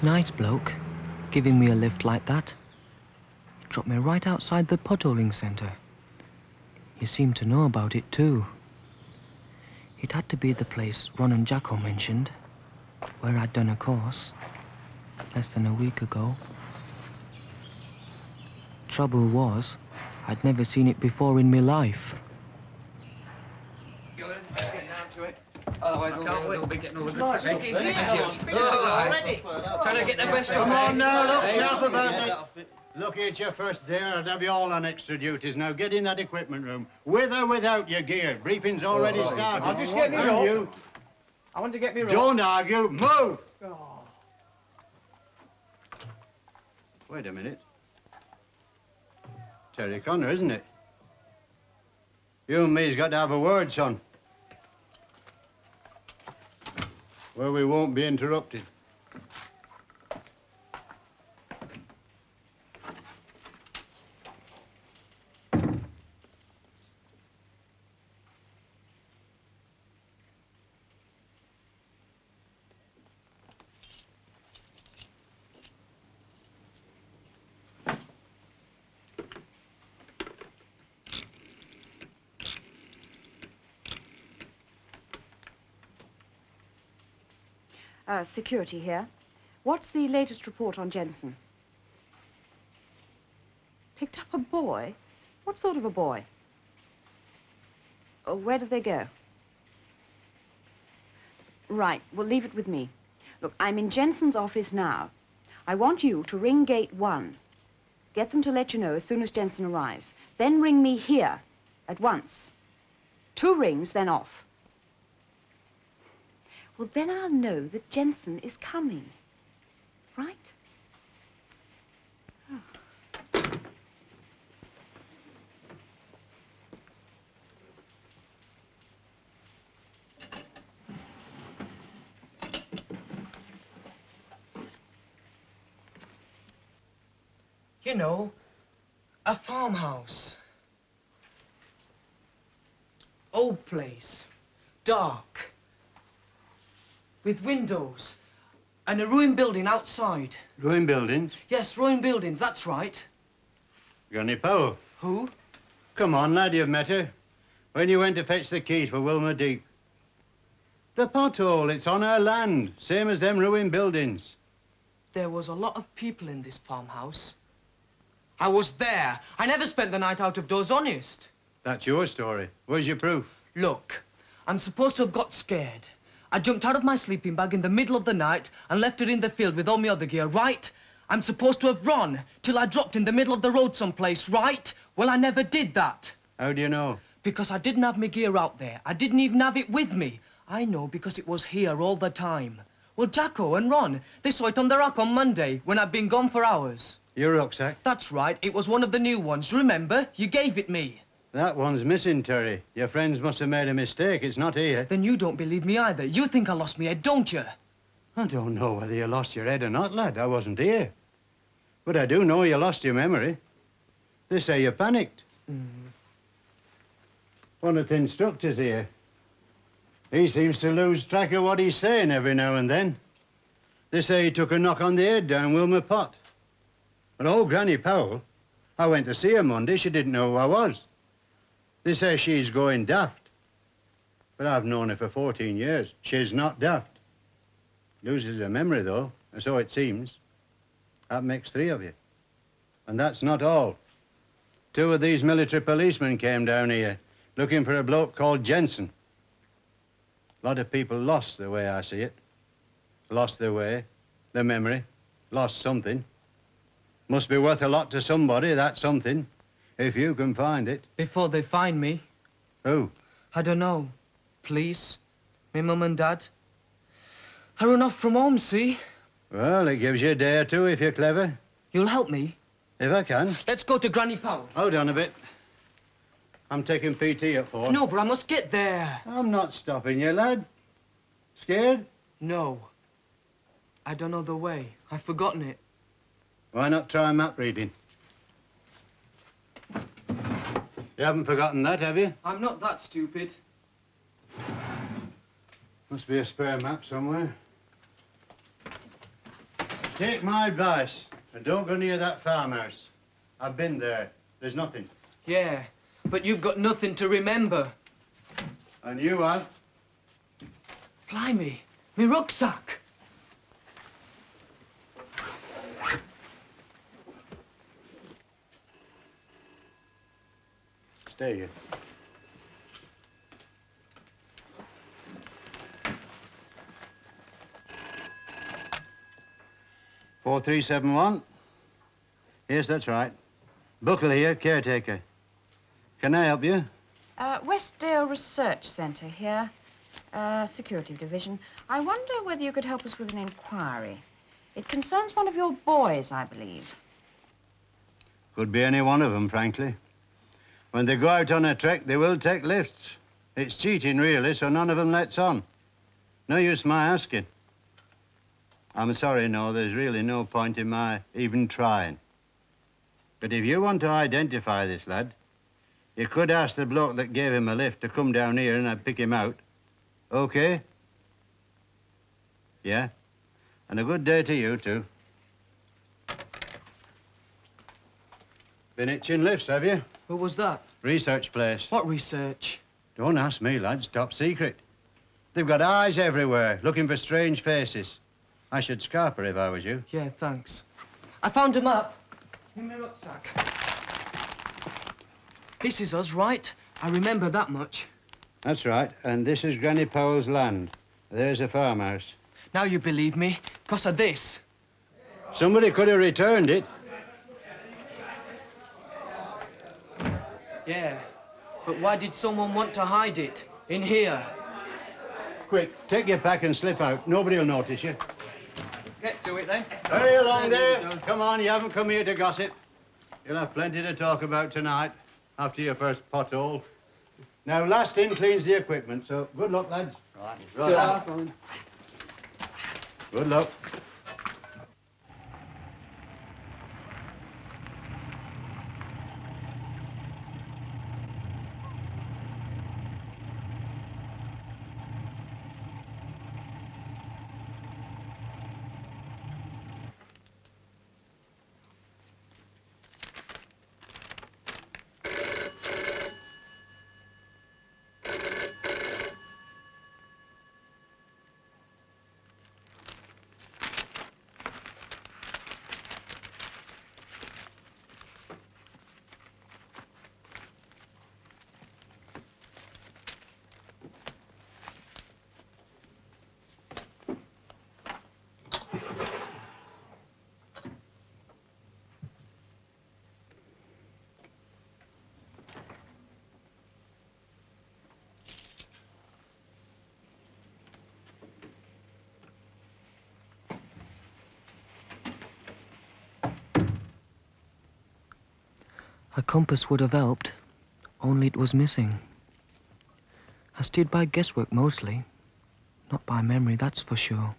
Nice bloke, giving me a lift like that. He dropped me right outside the potholing centre. He seemed to know about it too. It had to be the place Ron and Jacko mentioned, where I'd done a course, less than a week ago. Trouble was, I'd never seen it before in my life. Otherwise, we'll be getting all the good stuff. Already. Trying to get the best of it. Come on now, look sharp about it. Look, it's your first day. I'd have you all on extra duties. Now get in that equipment room, with or without your gear. Briefing's already started. I'll just get me rope. I want to get me rope. Don't argue. Move! Oh. Wait a minute. Terry Connor, isn't it? You and me's got to have a word, son. Where we won't be interrupted. Security here. What's the latest report on Jenson? Picked up a boy? What sort of a boy? Where did they go? Right, well, leave it with me. Look, I'm in Jenson's office now. I want you to ring gate 1. Get them to let you know as soon as Jenson arrives. Then ring me here at once. 2 rings, then off. Well, then I'll know that Jenson is coming, right? Oh. You know, a farmhouse. Old place, dark. With windows, and a ruined building outside. Ruined buildings? Yes, ruined buildings, that's right. Granny Powell. Who? Come on, lad, you've met her. When you went to fetch the keys for Wilmers Deep. The pothole, it's on her land, same as them ruined buildings. There was a lot of people in this farmhouse. I was there. I never spent the night out of doors, honest. That's your story. Where's your proof? Look, I'm supposed to have got scared. I jumped out of my sleeping bag in the middle of the night and left it in the field with all my other gear, right? I'm supposed to have run till I dropped in the middle of the road someplace, right? Well, I never did that. How do you know? Because I didn't have my gear out there. I didn't even have it with me. I know because it was here all the time. Well, Jacko and Ron, they saw it on the rack on Monday when I'd been gone for hours. Your rucksack? That's right. It was one of the new ones. Remember? You gave it me. That one's missing, Terry. Your friends must have made a mistake. It's not here. Then you don't believe me either. You think I lost my head, don't you? I don't know whether you lost your head or not, lad. I wasn't here. But I do know you lost your memory. They say you panicked. One of the instructors here, he seems to lose track of what he's saying every now and then. They say he took a knock on the head down Wilmer Pot. But old Granny Powell, I went to see her Monday. She didn't know who I was. They say she's going daft. But I've known her for 14 years. She's not daft. Loses her memory, though, and so it seems. That makes 3 of you. And that's not all. 2 of these military policemen came down here looking for a bloke called Jenson. A lot of people lost the way I see it. Lost their way, their memory, lost something. Must be worth a lot to somebody, that something, if you can find it. Before they find me. Who? I don't know. Police, my mum and dad. I run off from home, see? Well, it gives you a day or 2 if you're clever. You'll help me? If I can. Let's go to Granny Powell's. Hold on a bit. I'm taking PT at 4. No, but I must get there. I'm not stopping you, lad. Scared? No. I don't know the way. I've forgotten it. Why not try map reading? You haven't forgotten that, have you? I'm not that stupid. Must be a spare map somewhere. Take my advice and don't go near that farmhouse. I've been there. There's nothing. Yeah, but you've got nothing to remember. And you have. Blimey, me rucksack. Stay here. Four 371. Yes, that's right. Buckle here, caretaker. Can I help you? Westdale Research Centre here. Security Division. I wonder whether you could help us with an inquiry. It concerns one of your boys, I believe. Could be any one of them, frankly. When they go out on a trek, they will take lifts. It's cheating, really, so none of them lets on. No use my asking. I'm sorry, no, there's really no point in my even trying. But if you want to identify this lad, you could ask the bloke that gave him a lift to come down here and I'd pick him out. Okay? Yeah? And a good day to you, too. Been itching lifts, have you? What was that? Research place. What research? Don't ask me, lads. Top secret. They've got eyes everywhere, looking for strange faces. I should scarp her if I was you. Yeah, thanks. I found him up. In my rucksack. This is us, right? I remember that much. That's right. And this is Granny Powell's land. There's a farmhouse. Now you believe me, 'cause of this. Somebody could have returned it. Yeah, but why did someone want to hide it? In here? Quick, take your pack and slip out. Nobody will notice you. Get to it, then. Hurry along there. Come on, you haven't come here to gossip. You'll have plenty to talk about tonight, after your first pothole. Now, last in cleans the equipment, so good luck, lads. Right. Good luck. A compass would have helped, only it was missing. I steered by guesswork mostly, not by memory, that's for sure.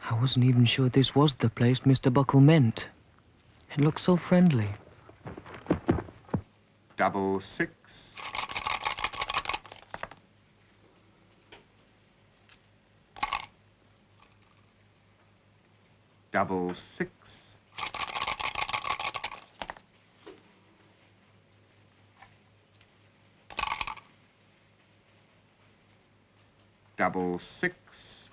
I wasn't even sure this was the place Mr. Buckle meant. It looked so friendly. 66. Double 6. Double 6.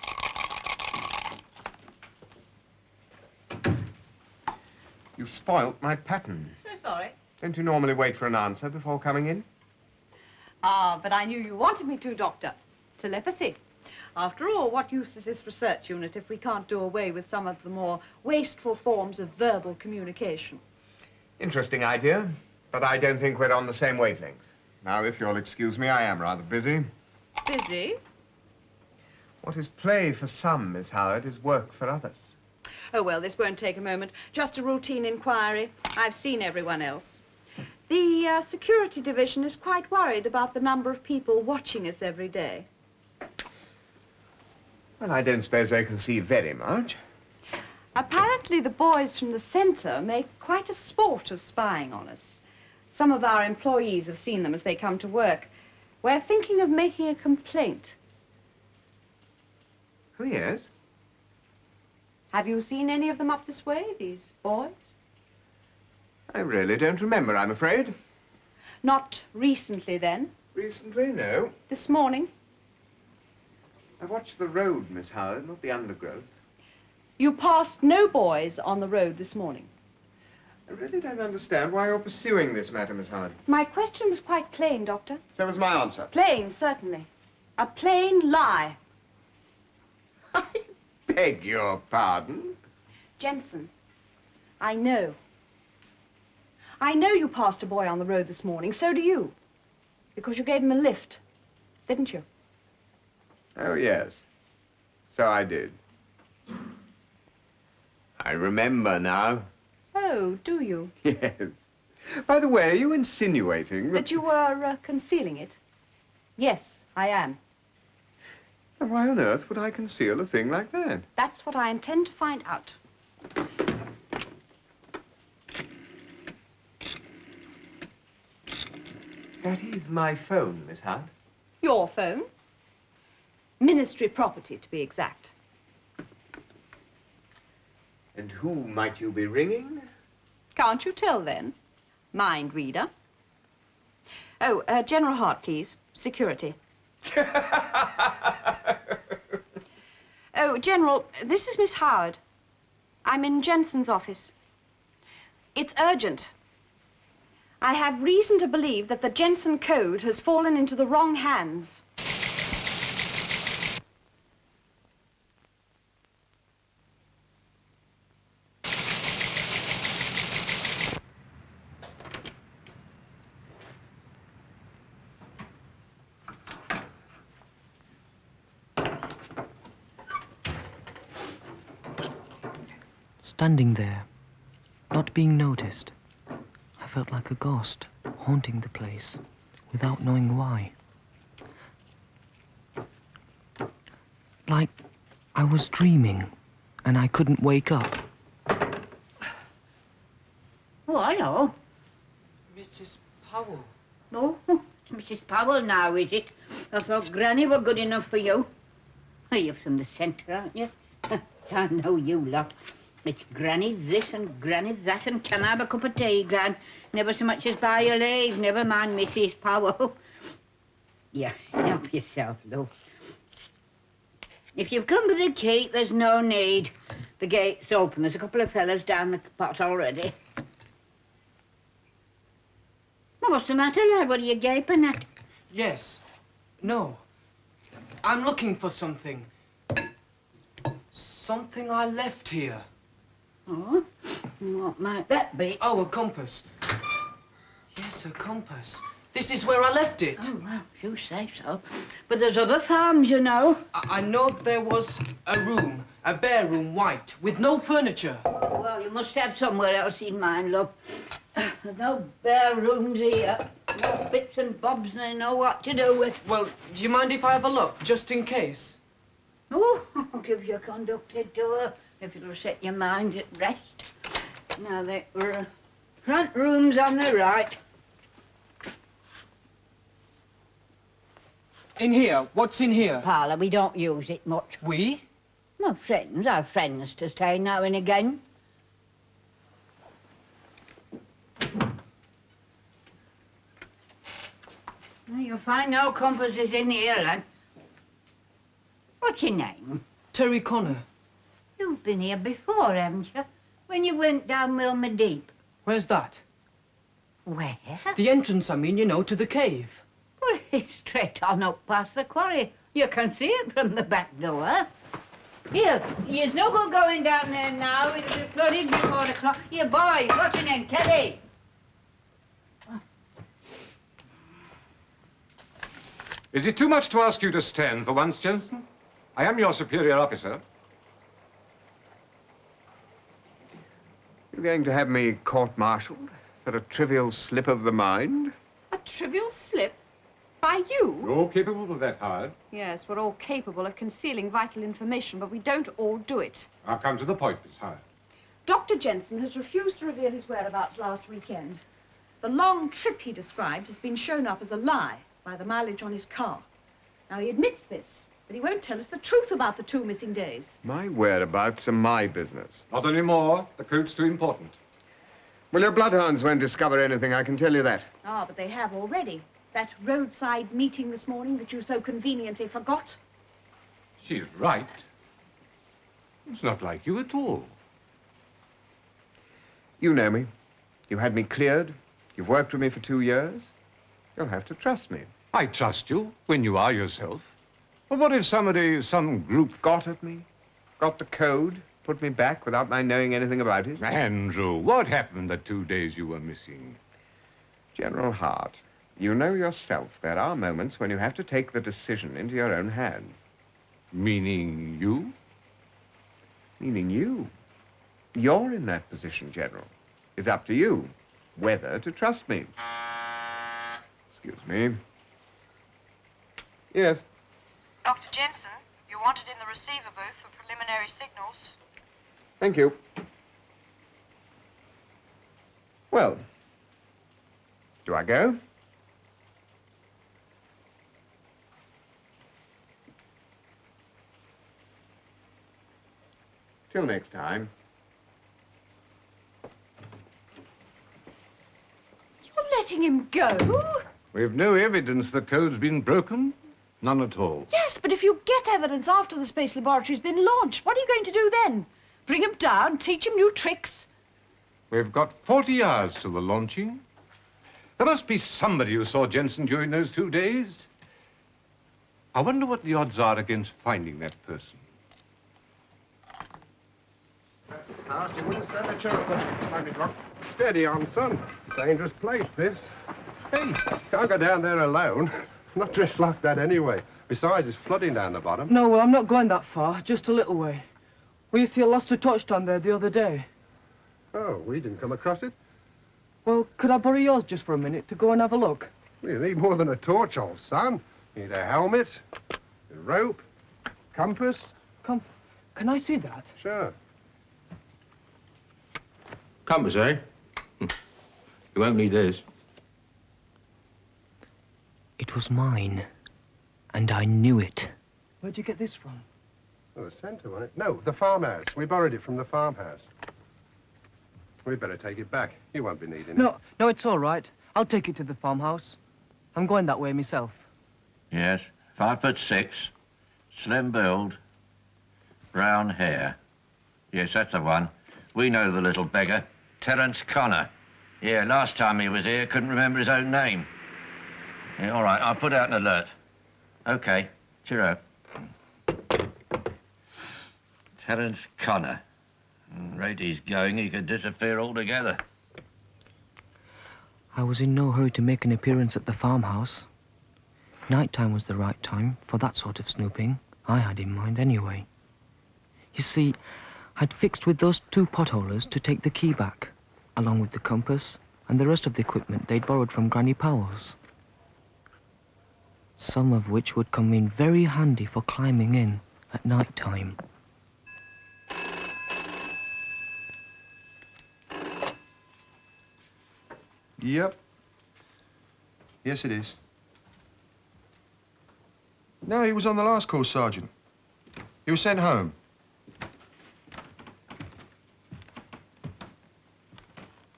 You spoilt my pattern. So sorry. Don't you normally wait for an answer before coming in? Ah, but I knew you wanted me to, Doctor. Telepathy. After all, what use is this research unit if we can't do away with some of the more wasteful forms of verbal communication? Interesting idea, but I don't think we're on the same wavelength. Now, if you'll excuse me, I am rather busy. Busy? What is play for some, Miss Howard, is work for others. Oh, well, this won't take a moment. Just a routine inquiry. I've seen everyone else. The security division is quite worried about the number of people watching us every day. Well, I don't suppose they can see very much. Apparently, the boys from the centre make quite a sport of spying on us. Some of our employees have seen them as they come to work. We're thinking of making a complaint. Oh, yes? Have you seen any of them up this way, these boys? I really don't remember, I'm afraid. Not recently, then? Recently, no. This morning? I watched the road, Miss Howard, not the undergrowth. You passed no boys on the road this morning? I really don't understand why you're pursuing this matter, Miss Howard. My question was quite plain, Doctor. So was my answer. Plain, certainly. A plain lie. I beg your pardon? Jenson, I know. I know you passed a boy on the road this morning. So do you. Because you gave him a lift, didn't you? Oh, yes. So I did. I remember now. Oh, do you? Yes. By the way, are you insinuating That you were concealing it? Yes, I am. And why on earth would I conceal a thing like that? That's what I intend to find out. That is my phone, Miss Howard. Your phone? Ministry property, to be exact. And who might you be ringing? Can't you tell, then? Mind reader. Oh, General Hart, please. Security. Oh, General, this is Miss Howard. I'm in Jenson's office. It's urgent. I have reason to believe that the Jenson code has fallen into the wrong hands. Standing there, not being noticed, I felt like a ghost haunting the place without knowing why. Like I was dreaming and I couldn't wake up. Oh, hello. Mrs. Powell. Oh, it's Mrs. Powell now, is it? I thought Granny were good enough for you. Oh, you're from the centre, aren't you? I know you lot. It's Granny this and Granny that, and can I have a cup of tea, Gran? Never so much as buy your leave. Never mind Mrs. Powell. Yeah, help yourself, love. If you've come with the key, there's no need. The gate's open. There's a couple of fellas down the pot already. Well, what's the matter, lad? What are you gaping at? Yes. No. I'm looking for something. Something I left here. Oh? What might that be? Oh, a compass. Yes, a compass. This is where I left it. Oh, well, if you say so. But there's other farms, you know. I know there was a room, a bare room, white, with no furniture. Well, you must have somewhere else in mind, love. There's no bare rooms here. No bits and bobs they know what to do with. Well, do you mind if I have a look, just in case? Oh, I'll give you a conducted tour if it'll set your mind at rest. Now, there were front rooms on the right. In here? What's in here? Parlour, we don't use it much. We? No, friends. Our friends to stay now and again. Well, you'll find no compasses in here, lad. What's your name? Terry Connor. You've been here before, haven't you? When you went down Wilmers Deep. Where's that? Where? The entrance, I mean, you know, to the cave. Well, it's straight on up past the quarry. You can see it from the back door. Here, there's no good going down there now. It'll be flooded before the clock. Here, boy, what's your name? Teddy. Is it too much to ask you to stand for once, Jenson? I am your superior officer. You're going to have me court-martialed for a trivial slip of the mind? A trivial slip? By you? You're capable of that, Howard. Yes, we're all capable of concealing vital information, but we don't all do it. I'll come to the point, Miss Howard. Dr. Jenson has refused to reveal his whereabouts last weekend. The long trip he described has been shown up as a lie by the mileage on his car. Now, he admits this, But he won't tell us the truth about the 2 missing days. My whereabouts are my business. Not anymore. The coat's too important. Well, your bloodhounds won't discover anything, I can tell you that. Ah, but they have already. That roadside meeting this morning that you so conveniently forgot. She's right. It's not like you at all. You know me. You had me cleared. You've worked with me for 2 years. You'll have to trust me. I trust you when you are yourself. But what if some group... Got at me, got the code, put me back without my knowing anything about it? Andrew, what happened the 2 days you were missing? General Hart, you know yourself there are moments when you have to take the decision into your own hands. Meaning you? Meaning you. You're in that position, General. It's up to you whether to trust me. Excuse me. Yes. Dr. Jenson, you're wanted in the receiver booth for preliminary signals. Thank you. Well, do I go? Till next time. You're letting him go? We've no evidence the code's been broken. None at all. Yes, but if you get evidence after the space laboratory's been launched, what are you going to do then? Bring him down, teach him new tricks? We've got 40 hours till the launching. There must be somebody who saw Jenson during those 2 days. I wonder what the odds are against finding that person. You wouldn't stand a chance. Steady on, son. Dangerous place, this. Hey, can't go down there alone. Not dressed like that anyway. Besides, it's flooding down the bottom. No, well, I'm not going that far, just a little way. We see a lost a touchdown there the other day. Oh, we didn't come across it. Well, could I borrow yours just for a minute to go and have a look? You need more than a torch, old son. You need a helmet, a rope, compass. Can I see that? Sure. Compass, eh? You won't need this. It was mine, and I knew it. Where'd you get this from? Oh, the centre, wasn't it? No, the farmhouse. We borrowed it from the farmhouse. We'd better take it back. You won't be needing it. No, it's all right. I'll take it to the farmhouse. I'm going that way myself. Yes, 5'6", slim build, brown hair. Yes, that's the one. We know the little beggar. Terence Connor. Yeah, last time he was here, couldn't remember his own name. Yeah, all right, I'll put out an alert. Okay, cheerio. Terence Connor. Rate he's going, he could disappear altogether. I was in no hurry to make an appearance at the farmhouse. Nighttime was the right time for that sort of snooping. I had in mind anyway. You see, I'd fixed with those 2 potholers to take the key back, along with the compass and the rest of the equipment they'd borrowed from Granny Powell's. Some of which would come in very handy for climbing in at night time. Yep. Yes, it is. No, he was on the last course, Sergeant. He was sent home.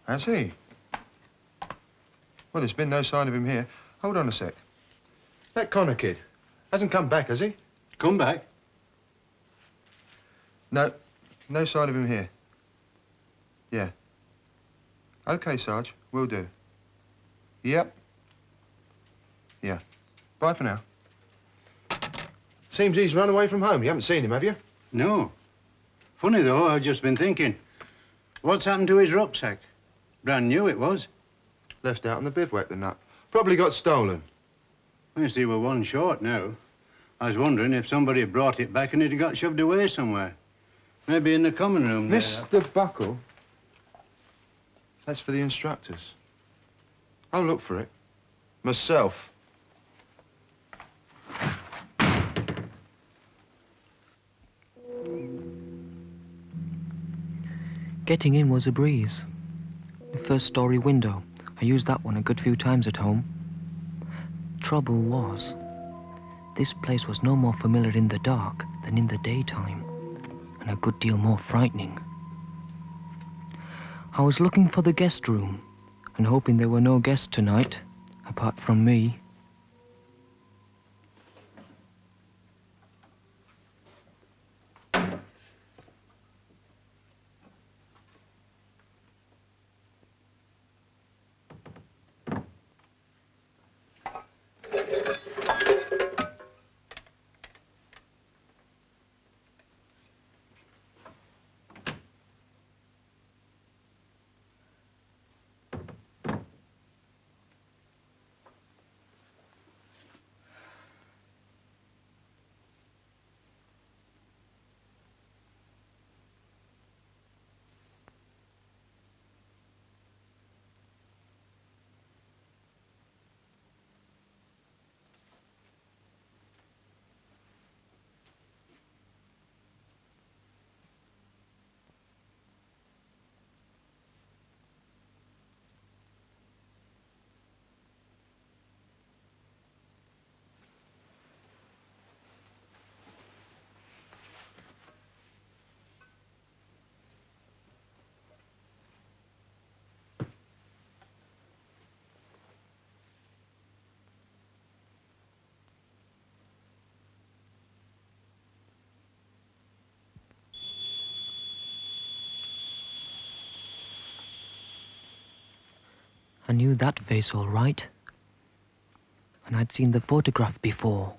Has he? Well, there's been no sign of him here. Hold on a sec. That Connor kid hasn't come back, has he? Come back. No, no sign of him here. Yeah. Okay, Sarge, will do. Yep. Yeah. Bye for now. Seems he's run away from home. You haven't seen him, have you? No. Funny, though, I've just been thinking. What's happened to his rucksack? Brand new it was. Left out on the bivouac the nut. Probably got stolen. I see we're one short now. I was wondering if somebody had brought it back and it had got shoved away somewhere. Maybe in the common room there. Mr. Buckle? That's for the instructors. I'll look for it. Myself. Getting in was a breeze. The first story window. I used that one a good few times at home. Trouble was, this place was no more familiar in the dark than in the daytime, and a good deal more frightening. I was looking for the guest room, and hoping there were no guests tonight, apart from me. I knew that face all right, and I'd seen the photograph before.